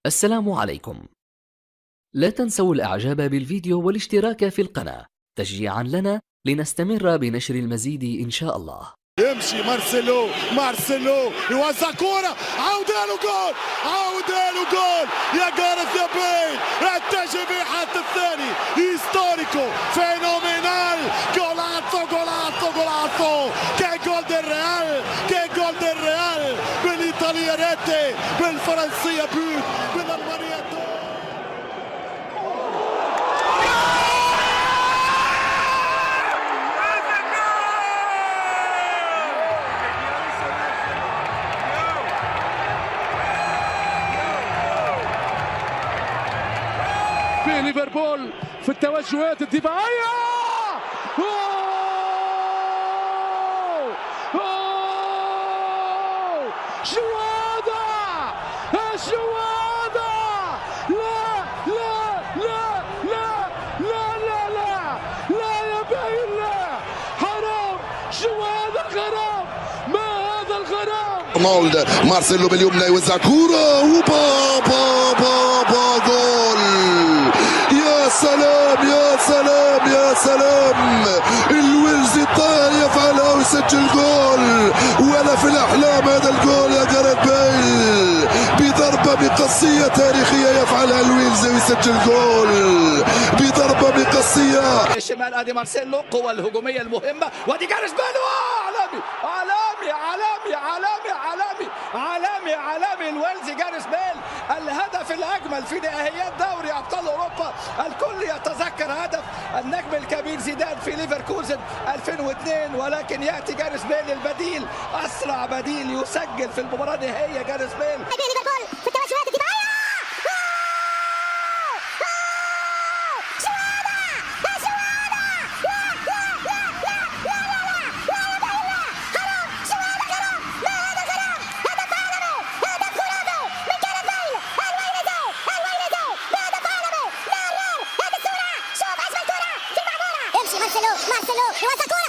السلام عليكم. لا تنسوا الإعجاب بالفيديو والاشتراك في القناة تشجيعا لنا لنستمر بنشر المزيد إن شاء الله. يمشي مارسيلو يوزع كورة، عودة له جول يا جارث يا بيل، اتجه به حتى الثاني، هيستوريكو فينومينال، جولازو كي جول ديل ريال بالإيطالية ريتي، بالفرنسية بوت، بالألمانية في ليفربول في التوجهات الدفاعية. شوادة لا لا لا لا لا لا لا لا يا باين، لا حرام، شوادة غرام، ما هذا الغرام. رونالد مارسيلو باليمنى يوزع كورة جول. يا سلام يا سلام يا سلام، الويلزي طاير يفعلها ويسجل جول، ولا في الأحلام هذا الجول يا جاريث بيل، بضربة بقصية تاريخية يفعلها الويلزي ويسجل جول بضربة بقصية. الشمال ادي مارسيلو، القوة الهجومية المهمة، وادي جاريث بيل، عالمي الويلزي جاريث بيل، الهدف الأجمل في نهائيات دوري أبطال أوروبا. الكل يتذكر هدف النجم الكبير زيدان في ليفركوزن 2002، ولكن يأتي جاريث بيل البديل، أسرع بديل يسجل في المباراة النهائية جاريث بيل. ليفربول في التوجهات الدفاعية. مارسيلو يوزع كورة،